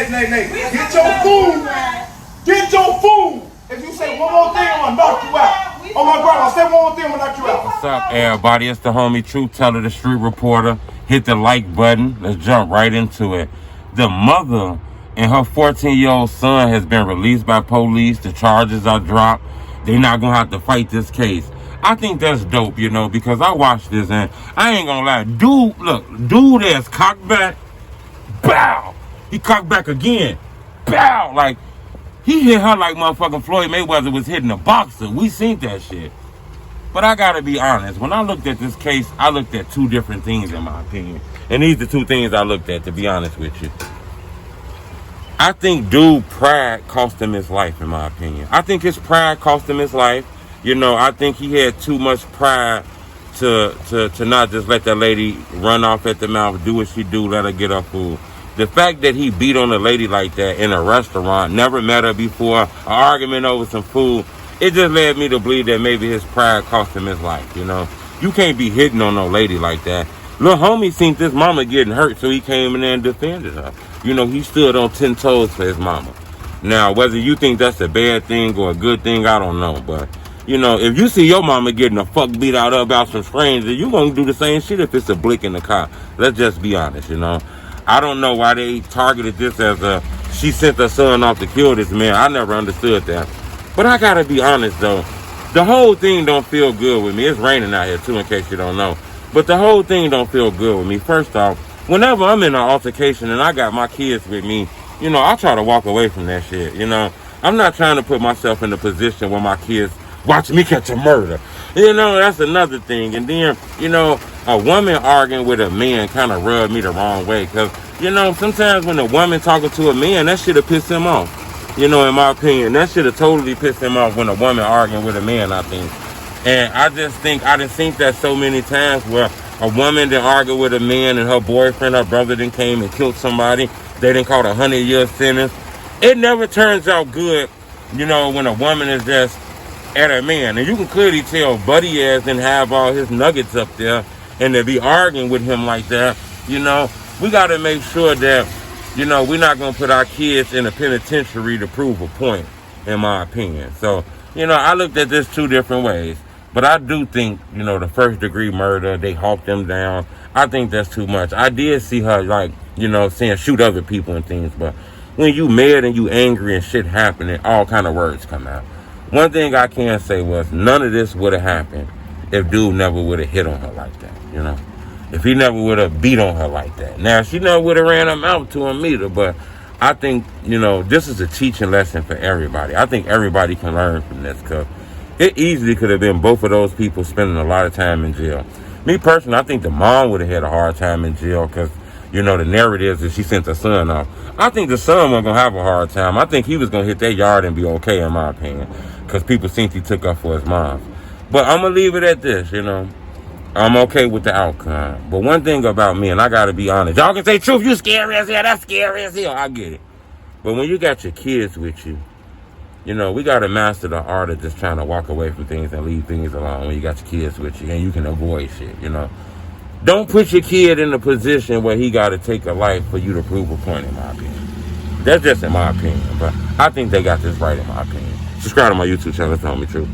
Nay. Get your food. Get your food. If you say one more thing, I'm gonna knock you out. Oh my God, say one more thing, I'm gonna knock you out. What's up, everybody? It's the homie Truth Teller, the street reporter. Hit the like button. Let's jump right into it. The mother and her 14-year-old son has been released by police. The charges are dropped. They're not gonna have to fight this case. I think that's dope, because I watched this and I ain't gonna lie. Dude is cocked back. Bow! He cocked back again. Bow! Like, he hit her like motherfucking Floyd Mayweather was hitting a boxer. We seen that shit. But I gotta be honest. When I looked at this case, I looked at two different things in my opinion. And these are two things I looked at, to be honest with you. I think dude pride cost him his life, in my opinion. I think his pride cost him his life. I think he had too much pride to not just let that lady run off at the mouth, do what she do, let her get her food. The fact that he beat on a lady like that in a restaurant, never met her before, an argument over some food, it just led me to believe that maybe his pride cost him his life, You can't be hitting on no lady like that. Little homie seen this mama getting hurt, so he came in there and defended her. He stood on 10 toes for his mama. Now, whether you think that's a bad thing or a good thing, I don't know. But, if you see your mama getting a fuck beat out of about some strangers, you gonna do the same shit if it's a blick in the car. Let's just be honest, I don't know why they targeted this as she sent her son off to kill this man. I never understood that. But I gotta be honest, though. The whole thing don't feel good with me. It's raining out here, too, in case you don't know. But the whole thing don't feel good with me. First off, whenever I'm in an altercation and I got my kids with me, I try to walk away from that shit, I'm not trying to put myself in a position where my kids watch me catch a murder. That's another thing. And then, a woman arguing with a man kind of rubbed me the wrong way. Because, sometimes when a woman talking to a man, that shit will piss him off. In my opinion, that shit will totally piss him off when a woman arguing with a man, I think. And I just think, I done seen that so many times where a woman done argue with a man and her boyfriend, her brother done came and killed somebody. They done caught a 100-year sentence. It never turns out good, when a woman is just at a man. And you can clearly tell Buddy ass didn't have all his nuggets up there, and to be arguing with him like that, we got to make sure that, we're not going to put our kids in a penitentiary to prove a point, in my opinion. So, I looked at this two different ways. But I do think, the first degree murder, they hawked them down. I think that's too much. I did see her, saying shoot other people and things. But when you mad and you angry and shit happening, all kind of words come out. One thing I can say was none of this would have happened if dude never would have hit on her like that, If he never would have beat on her like that. Now, she never would have ran her mouth to him either. But I think, this is a teaching lesson for everybody. I think everybody can learn from this because it easily could have been both of those people spending a lot of time in jail. Me personally, I think the mom would have had a hard time in jail because, the narrative is she sent her son off. I think the son wasn't going to have a hard time. I think he was going to hit that yard and be okay, in my opinion, because people think he took up for his mom. But I'm going to leave it at this, I'm okay with the outcome. But one thing about me, and I got to be honest, y'all can say, Truth, you scary as hell, that's scary as hell. I get it. But when you got your kids with you, we got to master the art of just trying to walk away from things and leave things alone when you got your kids with you and you can avoid shit, Don't put your kid in a position where he got to take a life for you to prove a point, in my opinion. That's just in my opinion, but I think they got this right, in my opinion. Subscribe to my YouTube channel, tell me Truth.